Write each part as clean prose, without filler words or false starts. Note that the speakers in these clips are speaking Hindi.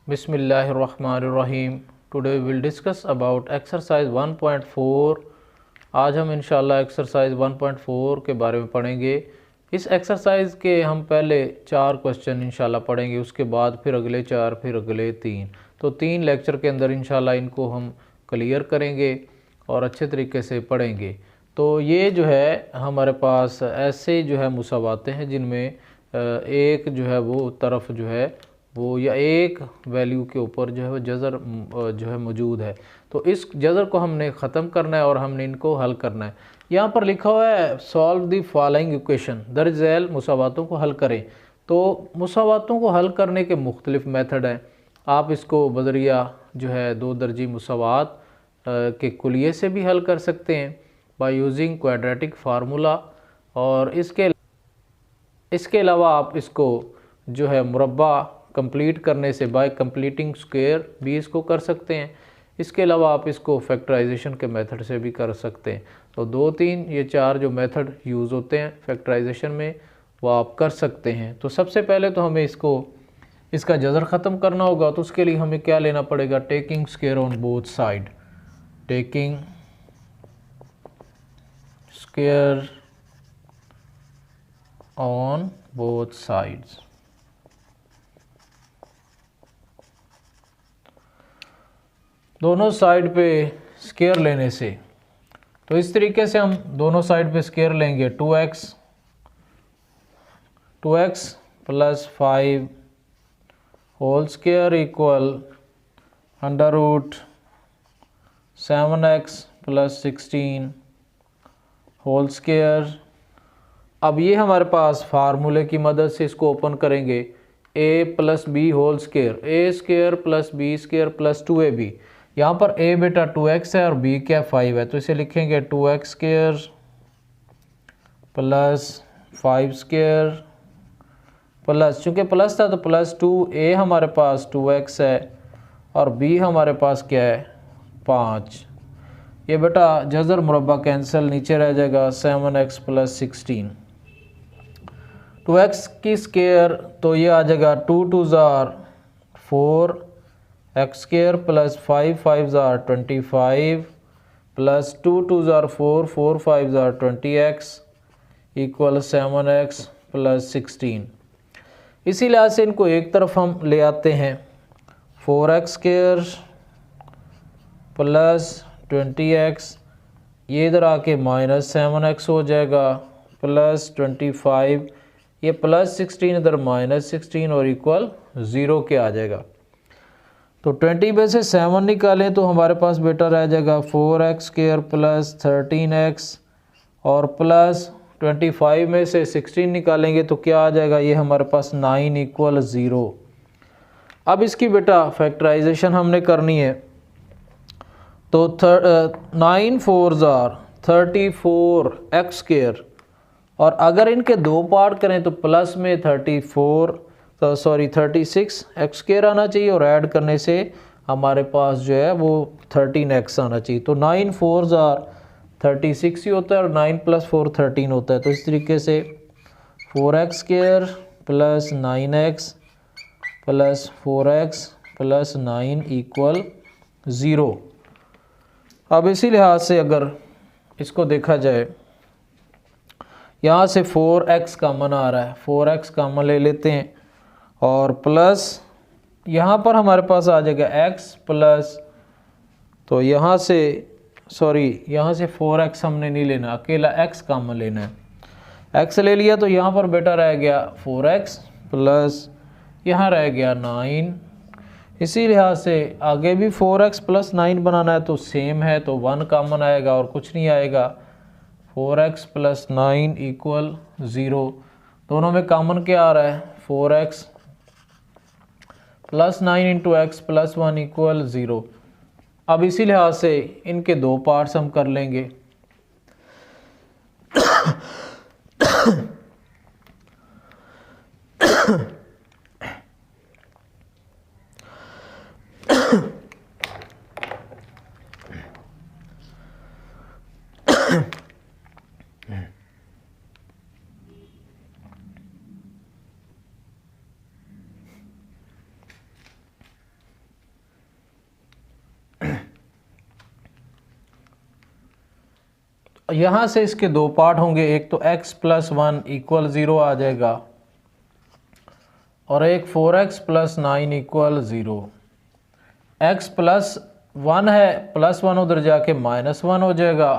बिस्मिल्लाहिर्रहमानिर्रहीम। Today will discuss about exercise 1.4। आज हम इंशाल्लाह एक्सरसाइज 1.4 के बारे में पढ़ेंगे। इस एक्सरसाइज के हम पहले 4 क्वेश्चन इंशाल्लाह पढ़ेंगे, उसके बाद फिर अगले 4, फिर अगले 3। तो 3 लेक्चर के अंदर इंशाल्लाह इनको हम क्लियर करेंगे और अच्छे तरीके से पढ़ेंगे। तो ये जो है हमारे पास ऐसे जो है मुसावातें हैं जिनमें एक जो है वो तरफ जो है वो या एक वैल्यू के ऊपर जो है वो जज़र जो है मौजूद है। तो इस जज़र को हमने ख़त्म करना है और हमने इनको हल करना है। यहाँ पर लिखा हुआ है सॉल्व द फॉलोइंग इक्वेशन, दर्ज झैल मुसावातों को हल करें। तो मुसावातों को हल करने के मुख्तलिफ़ मेथड हैं। आप इसको बज़रिया जो है 2 दर्जी मुसावात के कुलिये से भी हल कर सकते हैं बाय यूजिंग क्वाड्रेटिक फार्मूला, और इसके अलावा आप इसको जो है मुरब्बा कंप्लीट करने से बाय कंप्लीटिंग स्क्वायर भी इसको कर सकते हैं। इसके अलावा आप इसको फैक्टराइजेशन के मेथड से भी कर सकते हैं। तो 2, 3 ये 4 जो मेथड यूज़ होते हैं फैक्टराइजेशन में वो आप कर सकते हैं। तो सबसे पहले तो हमें इसका जज़र ख़त्म करना होगा। तो उसके लिए हमें क्या लेना पड़ेगा, taking square on both side, taking square on both sides. दोनों साइड पे स्क्वायर लेने से, तो इस तरीके से हम दोनों साइड पे स्क्वायर लेंगे। 2x plus 5 whole square equal under root 7x plus 16 whole square. अब ये हमारे पास फार्मूले की मदद से इसको ओपन करेंगे। a plus B whole square, A square plus B square plus 2ab। यहाँ पर a बेटा 2x है और b क्या 5 है, तो इसे लिखेंगे 2x square plus 5 square plus, चूँकि प्लस था तो प्लस 2a हमारे पास 2x है और b हमारे पास क्या है 5। ये बेटा जज़र मुरब्बा कैंसिल, नीचे रह जाएगा 7x प्लस 16। 2x की स्क्वायर तो ये आ जाएगा 2 2 ज़ार 4 x स्क्वायर प्लस 5 5 ज़ार 25 प्लस 2 2 ज़ार 4 4 5 ज़ार 20x इक्वल 7x प्लस 16। इसी लिहाज से इनको एक तरफ हम ले आते हैं। 4x स्क्वायर प्लस 20x, ये इधर आके माइनस 7x हो जाएगा प्लस 25, ये प्लस 16 इधर माइनस 16 और इक्वल 0 के आ जाएगा। तो 20 में से 7 निकालें तो हमारे पास बेटा रह जाएगा 4x स्क्वायर प्लस 13x और प्लस 25 में से 16 निकालेंगे तो क्या आ जाएगा, ये हमारे पास 9 इक्वल 0। अब इसकी बेटा फैक्टराइजेशन हमने करनी है। तो 9 4 ज़ार 34x स्क्वायर, और अगर इनके 2 पार्ट करें तो प्लस में 36 एक्स स्क्वायर आना चाहिए और ऐड करने से हमारे पास जो है वो 13x आना चाहिए। तो 9 4 ज़ार 36 ही होता है और 9 प्लस 4 13 होता है। तो इस तरीके से 4x square plus 9x plus 4x plus 9 equal 0। अब इसी लिहाज से अगर इसको देखा जाए, यहाँ से 4x कॉमन आ रहा है, 4x कॉमन ले लेते हैं और प्लस यहाँ पर हमारे पास आ जाएगा x प्लस, तो यहाँ से यहाँ से 4x हमने नहीं लेना, अकेला x कॉमन लेना है। x ले लिया तो यहाँ पर बेटा रह गया 4x प्लस यहाँ रह गया 9। इसी लिहाज से आगे भी 4x प्लस 9 बनाना है तो सेम है, तो 1 कॉमन आएगा और कुछ नहीं आएगा। 4x plus 9 equal 0। दोनों में कॉमन क्या आ रहा है, 4x plus 9 into x plus 1 equal 0। अब इसी लिहाज से इनके 2 पार्ट्स हम कर लेंगे। यहाँ से इसके दो पार्ट होंगे, एक तो x प्लस 1 इक्वल 0 आ जाएगा और एक 4x plus 9 equal 0। x plus 1 है, प्लस 1 उधर जाके माइनस 1 हो जाएगा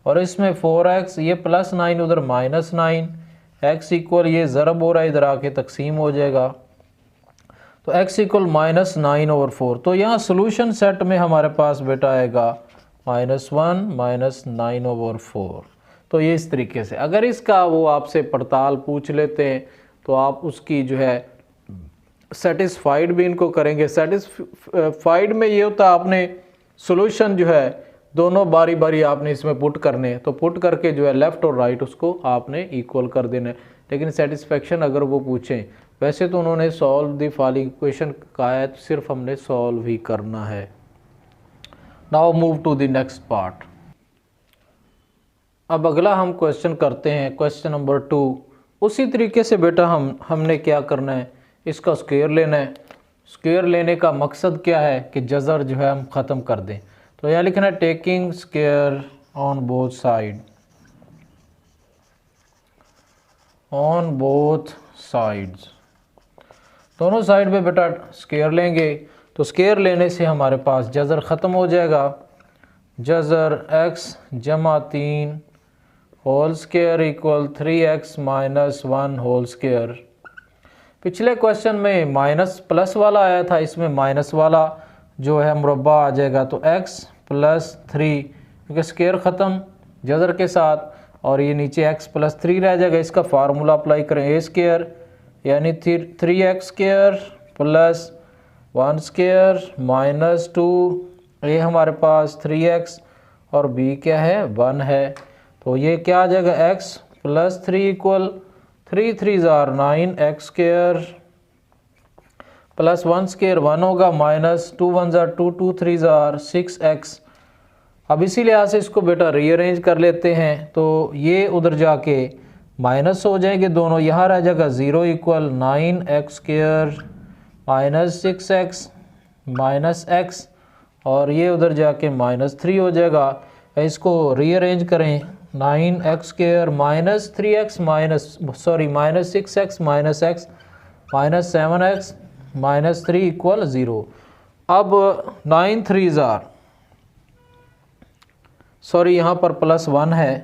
और इसमें 4x, ये प्लस 9 उधर माइनस 9, x इक्वल ये ज़रब हो रहा है इधर आके तकसीम हो जाएगा, तो x इक्वल माइनस 9/4। तो यहाँ सोल्यूशन सेट में हमारे पास बेटा आएगा -1 माइनस 9/4। तो ये इस तरीके से, अगर इसका वो आपसे पड़ताल पूछ लेते हैं तो आप उसकी जो है सेटिस्फाइड भी इनको करेंगे। सेटिस्फाइड में ये होता है आपने सोल्यूशन जो है दोनों बारी बारी आपने इसमें पुट करने हैं, तो पुट करके जो है लेफ़्ट और राइट उसको आपने इक्वल कर देना है। लेकिन सेटिस्फेक्शन अगर वो पूछें, वैसे तो उन्होंने सॉल्व द फॉलोइंग इक्वेशन कहा है, तो सिर्फ हमने सॉल्व ही करना है। Now move to the next part. अब अगला हम क्वेश्चन करते हैं, क्वेश्चन नंबर 2। उसी तरीके से बेटा हमने क्या करना है, इसका स्क्वायर लेना है। स्क्वायर लेने का मकसद क्या है कि जज़र जो है हम ख़त्म कर दें। तो यहाँ लिखना है taking square on both side, on both sides, दोनों साइड पे बेटा स्क्वायर लेंगे। तो स्क्वायर लेने से हमारे पास जज़र ख़त्म हो जाएगा। जज़र x जमा 3 whole square equal 3x minus 1 whole square. पिछले क्वेश्चन में माइनस प्लस वाला आया था, इसमें माइनस वाला जो है मुरब्बा आ जाएगा। तो x प्लस 3, क्योंकि स्क्वायर ख़त्म जज़र के साथ, और ये नीचे x प्लस 3 रह जाएगा। इसका फार्मूला अप्लाई करें, a स्क्वायर यानी 3x square plus 1 square minus 2, ये हमारे पास 3x और b क्या है 1 है। तो ये क्या आ जाएगा x प्लस 3 इक्वल 3 3 ज़ार 9 x स्क्वायर प्लस 1 स्क्वायर 1 होगा माइनस 2 1 ज़ार 2 2 3 ज़ार 6x। अब इसी लिहाज से इसको बेटा रीअरेंज कर लेते हैं, तो ये उधर जाके माइनस हो जाएंगे दोनों, यहाँ रह जाएगा 0 equal 9x square minus 6x minus x, और ये उधर जाके -3 हो जाएगा। इसको रीअरेंज करें, 9x square minus 3x minus 6x minus x minus 7x minus 3 equal 0। अब 9 3 ज़ार यहाँ पर प्लस 1 है,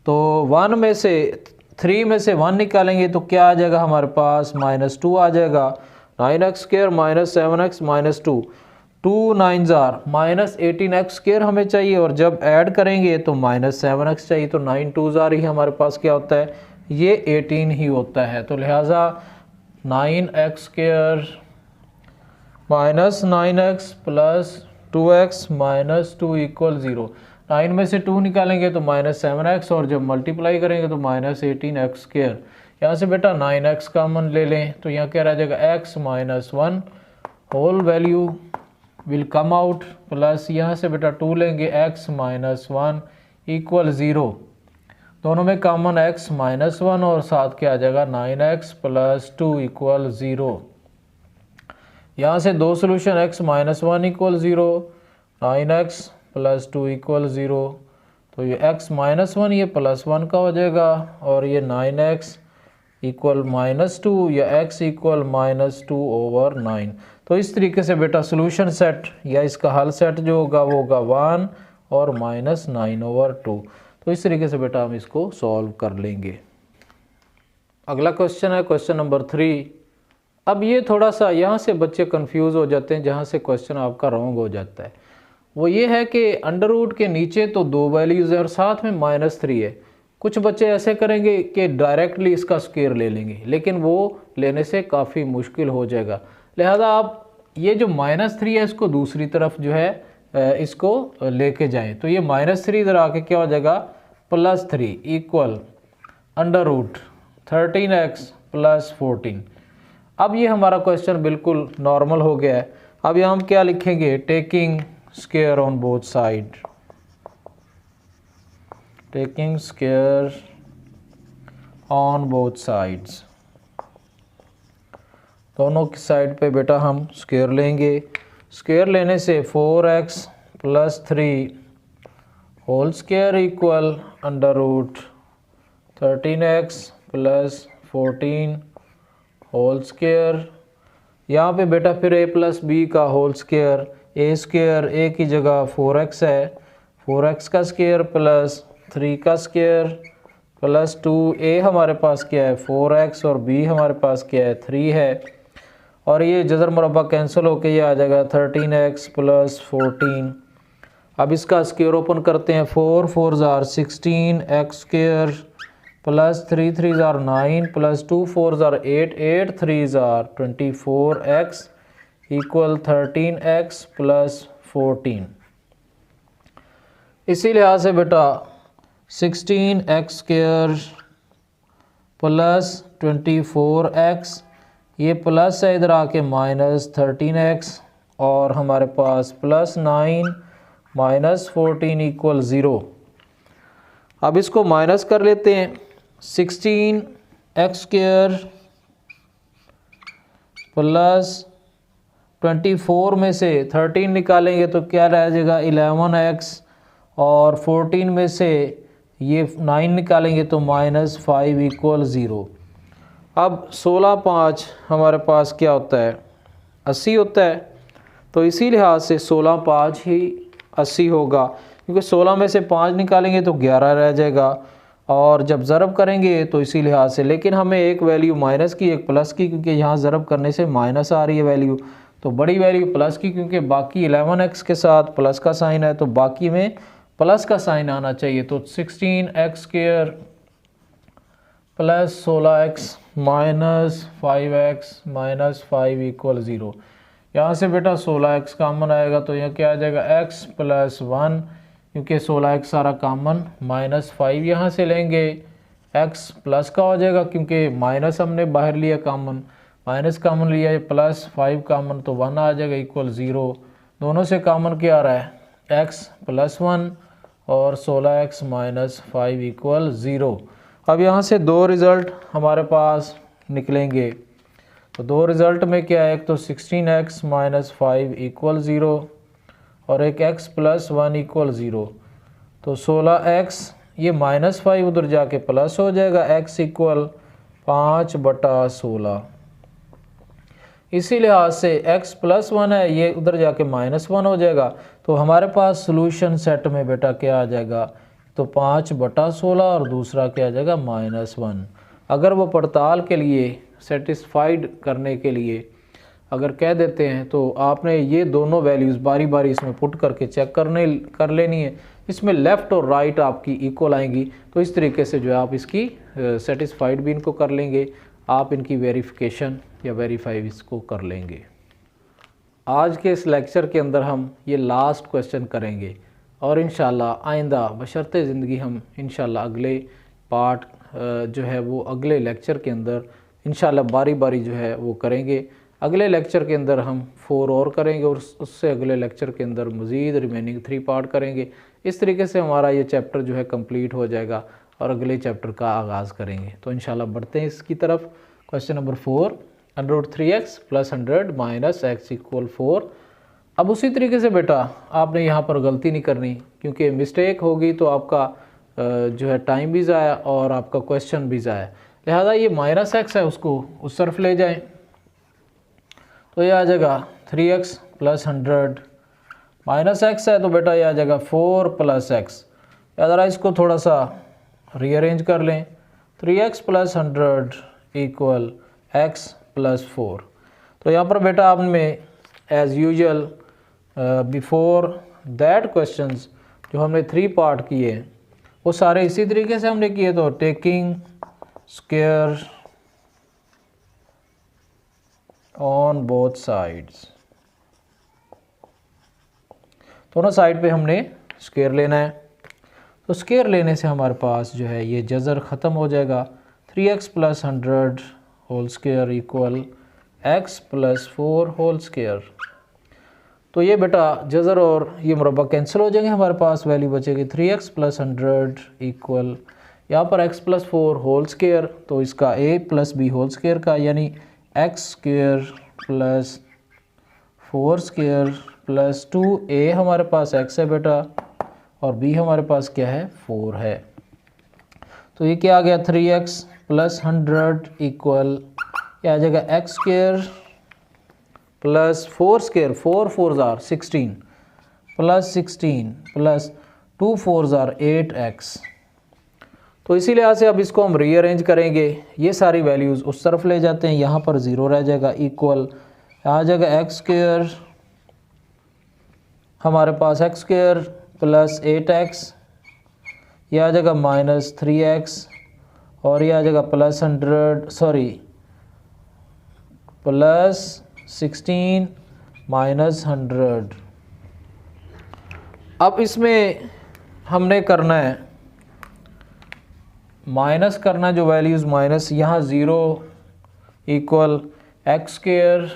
तो 1 में से 3 में से 1 निकालेंगे तो क्या आ जाएगा हमारे पास -2 आ जाएगा। 9x square minus 7x minus 2, 2 9 ज़ार माइनस 18x स्क्वायर हमें चाहिए, और जब ऐड करेंगे तो माइनस 7x चाहिए। तो 9 2 ज़ार ही हमारे पास क्या होता है, ये 18 ही होता है। तो लिहाजा 9x square minus 9x plus 2x minus 2 equal 0। 9 में से 2 निकालेंगे तो माइनस 7x, और जब मल्टीप्लाई करेंगे तो माइनस 18x स्क्वायर। यहाँ से बेटा 9x कॉमन ले लें, तो यहाँ क्या रह जाएगा x minus 1 whole value will come out, plus यहाँ से बेटा 2 लेंगे x माइनस 1 इक्वल 0। दोनों में कॉमन x माइनस 1 और साथ क्या आ जाएगा 9x प्लस 2 इक्वल 0। यहाँ से दो solution x minus 1 equal 0, 9x plus 2 equal 0। तो ये x माइनस 1 ये प्लस 1 का हो जाएगा, और ये 9x इक्वल -2 या x इक्वल -2/9। तो इस तरीके से बेटा सोल्यूशन सेट या इसका हल सेट जो होगा वो होगा 1 और -9/2। तो इस तरीके से बेटा हम इसको सॉल्व कर लेंगे। अगला क्वेश्चन है क्वेश्चन नंबर 3। अब ये थोड़ा सा यहाँ से बच्चे कंफ्यूज हो जाते हैं, जहाँ से क्वेश्चन आपका रॉन्ग हो जाता है। वो ये है कि अंडर रूट के नीचे तो 2 वैल्यूज़ है और साथ में -3 है। कुछ बच्चे ऐसे करेंगे कि डायरेक्टली इसका स्क्वायर ले लेंगे, लेकिन वो लेने से काफ़ी मुश्किल हो जाएगा। लिहाजा आप ये जो -3 है इसको दूसरी तरफ जो है इसको लेके जाएं। तो ये -3 इधर आके क्या हो जाएगा +3 equal under root 13x plus 14। अब ये हमारा क्वेश्चन बिल्कुल नॉर्मल हो गया है। अब यहाँ हम क्या लिखेंगे, taking square on both side, taking square on both sides, दोनों की साइड पे बेटा हम स्क्वायर लेंगे। स्क्वायर लेने से 4x plus 3 whole square equal under root 13x plus 14 whole square. यहाँ पे बेटा फिर a प्लस बी का whole square, A square a की जगह 4x है, 4x का स्क्वायर प्लस 3 का स्क्वायर प्लस 2a हमारे पास क्या है 4x और b हमारे पास क्या है 3 है। और ये जज़र मुरब्बा कैंसिल होके ये आ जाएगा 13x प्लस 14। अब इसका स्क्वायर ओपन करते हैं, 4 4 ज़ार 16 x स्क्वायर प्लस 3 3 ज़ार 9 प्लस 2 4 ज़ार 8 8 3 ज़ार 24x इक्वल 13x प्लस 14। इसी लिहाज से बेटा 16x स्क्वायर प्लस 24x, ये प्लस है इधर आके माइनस 13x और हमारे पास प्लस 9 माइनस 14 इक्वल 0। अब इसको माइनस कर लेते हैं, 16x स्क्वायर प्लस 24 में से 13 निकालेंगे तो क्या रह जाएगा 11x और 14 में से ये 9 निकालेंगे तो माइनस 5 इक्वल 0। अब 16 5 हमारे पास क्या होता है 80 होता है, तो इसी लिहाज से 16 5 ही 80 होगा, क्योंकि 16 में से 5 निकालेंगे तो 11 रह जाएगा और जब ज़रब करेंगे तो इसी लिहाज से। लेकिन हमें एक वैल्यू माइनस की एक प्लस की, क्योंकि यहाँ ज़रब करने से माइनस आ रही है वैल्यू, तो बड़ी वैल्यू प्लस की, क्योंकि बाकी 11x के साथ प्लस का साइन है तो बाकी में प्लस का साइन आना चाहिए। तो 16x square plus 16x minus 5x minus 5 equal 0। यहाँ से बेटा 16x कामन आएगा तो यह क्या आ जाएगा x प्लस 1, क्योंकि 16x सारा कामन, माइनस 5 यहाँ से लेंगे x प्लस का हो जाएगा, क्योंकि माइनस हमने बाहर लिया कामन, माइनस कामन लिया है, प्लस 5 कामन तो 1 आ जाएगा इक्वल 0। दोनों से कामन क्या आ रहा है x प्लस 1 और 16x माइनस 5 इक्वल 0। अब यहाँ से दो रिज़ल्ट हमारे पास निकलेंगे, तो दो रिज़ल्ट में क्या है, एक तो 16x माइनस 5 इक्वल 0 और एक x प्लस 1 इक्वल 0। तो 16x ये माइनस 5 उधर जाके प्लस हो जाएगा, x इक्वल 5/16। इसी लिहाज से x प्लस 1 है, ये उधर जाके माइनस 1 हो जाएगा, तो हमारे पास सोल्यूशन सेट में बेटा क्या आ जाएगा, तो 5/16 और दूसरा क्या आ जाएगा -1। अगर वो पड़ताल के लिए सेटिस्फाइड करने के लिए अगर कह देते हैं तो आपने ये दोनों वैल्यूज़ बारी बारी इसमें पुट करके चेक कर लेनी है। इसमें लेफ़्ट और राइट आपकी इक्वल आएंगी, तो इस तरीके से जो है आप इसकी सेटिस्फाइड भी इनको कर लेंगे, आप इनकी वेरिफिकेशन या वेरीफाई इसको कर लेंगे। आज के इस लेक्चर के अंदर हम ये लास्ट क्वेश्चन करेंगे और इंशाल्लाह आइंदा बशर्ते ज़िंदगी हम इंशाल्लाह अगले पार्ट जो है वो अगले लेक्चर के अंदर इंशाल्लाह बारी बारी जो है वो करेंगे। अगले लेक्चर के अंदर हम 4 और करेंगे और उससे अगले लेक्चर के अंदर मज़ीद रिमेनिंग 3 पार्ट करेंगे। इस तरीके से हमारा ये चैप्टर जो है कंप्लीट हो जाएगा और अगले चैप्टर का आगाज़ करेंगे। तो इंशाल्लाह बढ़ते हैं इसकी तरफ। Question number 4, √3x plus 100 minus x equal 4। अब उसी तरीके से बेटा आपने यहाँ पर गलती नहीं करनी, क्योंकि मिस्टेक होगी तो आपका जो है टाइम भी ज़ाया और आपका क्वेश्चन भी ज़ाया। लिहाजा ये -x है उसको उस तरफ ले जाएं, तो ये आ जाएगा 3x प्लस 100 -x है तो बेटा ये आ जाएगा 4 प्लस x। या ज़रा इसको थोड़ा सा रीअरेंज कर लें, 3x plus 100 equal x plus 4। तो यहाँ पर बेटा आपने as usual before that questions जो हमने 3 पार्ट किए वो सारे इसी तरीके से हमने किए। तो taking square on both sides, दोनों साइड पे हमने स्क्वायर लेना है। तो स्क्वायर लेने से हमारे पास जो है ये जज़र ख़त्म हो जाएगा। 3x plus 100 whole square equal x plus 4 whole square. तो ये बेटा जज़र और ये मुरब्बा कैंसिल हो जाएंगे, हमारे पास वैल्यू बचेगी 3x प्लस 100 इक्वल यहाँ पर x प्लस 4 होल स्क्वायर, तो इसका a plus b whole square का यानी x square plus 4 square plus 2a हमारे पास x है बेटा, और b हमारे पास क्या है 4 है। तो ये क्या आ गया 3x प्लस 100 इक्वल क्या आ जाएगा x square plus 4 square 4 4 are 16 plus 16 plus 2 4 are 8x। तो इसी लिहाज से अब इसको हम रीअरेंज करेंगे, ये सारी वैल्यूज़ उस तरफ ले जाते हैं, यहाँ पर 0 रह जाएगा इक्वल आ जाएगा एक्स स्क्वायर हमारे पास एक्स स्क्वायर प्लस 8x, यह आ जाएगा माइनस 3x और ये आ जाएगा प्लस 16 माइनस 100। अब इसमें हमने करना है माइनस करना जो वैल्यूज़ माइनस यहाँ 0 इक्वल एक्स स्क्वायर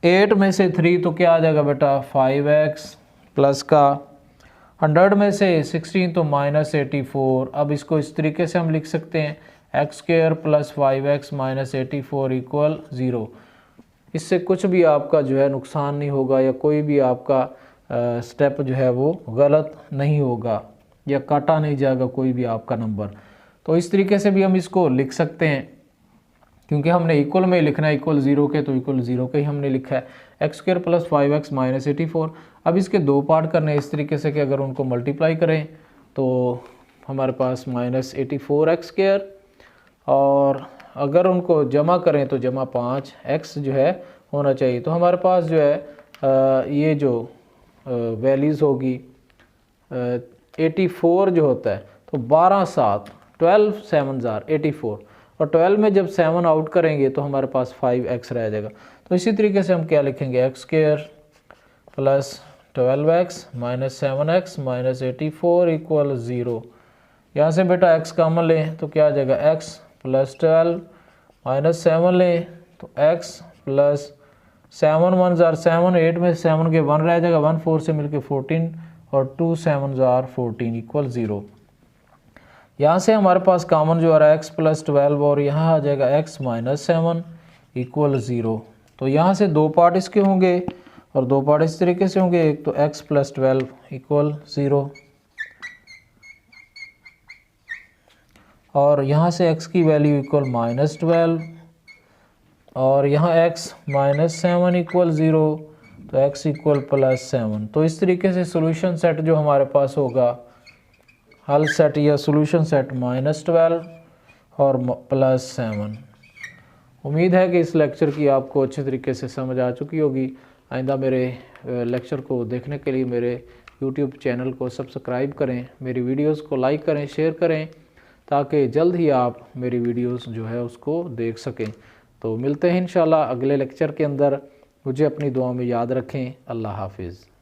8 में से 3 तो क्या आ जाएगा बेटा 5x प्लस का 100 में से 16 तो माइनस 84। अब इसको इस तरीके से हम लिख सकते हैं x square plus 5x minus 84 equal 0। इससे कुछ भी आपका जो है नुकसान नहीं होगा या कोई भी आपका स्टेप जो है वो गलत नहीं होगा या काटा नहीं जाएगा कोई भी आपका नंबर। तो इस तरीके से भी हम इसको लिख सकते हैं, क्योंकि हमने इक्वल में लिखना है इक्वल 0 के, तो इक्वल 0 के ही हमने लिखा है x square plus 5x minus 84। अब इसके दो पार्ट करने हैं इस तरीके से कि अगर उनको मल्टीप्लाई करें तो हमारे पास माइनस 84x स्क्वायर, और अगर उनको जमा करें तो जमा 5x जो है होना चाहिए। तो हमारे पास जो है ये जो वैल्यूज़ होगी 84 जो होता है तो 12 7 12 7 84, और 12 में जब 7 आउट करेंगे तो हमारे पास 5x रह जाएगा। तो इसी तरीके से हम क्या लिखेंगे x square plus 12x minus 7x minus 84 equal 0। यहाँ से बेटा x कॉमन लें तो क्या आ जाएगा x प्लस 12 माइनस 7 लें तो x प्लस 7 1 7 8 में 7 के 1 रह जाएगा 1 4 से मिलके 14 और 2 7 14 इक्वल 0। यहाँ से हमारे पास कॉमन जो आ रहा है x प्लस 12 और यहाँ आ जाएगा x माइनस 7 इक्वल 0। तो यहाँ से दो पार्ट इसके होंगे और दो पार्ट इस तरीके से होंगे, एक तो x प्लस 12 इक्वल 0 और यहाँ से x की वैल्यू इक्वल माइनस 12 और यहाँ x माइनस 7 इक्वल 0 तो x इक्वल प्लस 7। तो इस तरीके से सॉल्यूशन सेट जो हमारे पास होगा हल सेट या सॉल्यूशन सेट माइनस 12 और प्लस 7। उम्मीद है कि इस लेक्चर की आपको अच्छे तरीके से समझ आ चुकी होगी। आइंदा मेरे लेक्चर को देखने के लिए मेरे YouTube चैनल को सब्सक्राइब करें, मेरी वीडियोस को लाइक करें, शेयर करें, ताकि जल्द ही आप मेरी वीडियोस जो है उसको देख सकें। तो मिलते हैं इंशाल्लाह अगले लेक्चर के अंदर। मुझे अपनी दुआ में याद रखें। अल्लाह हाफिज़।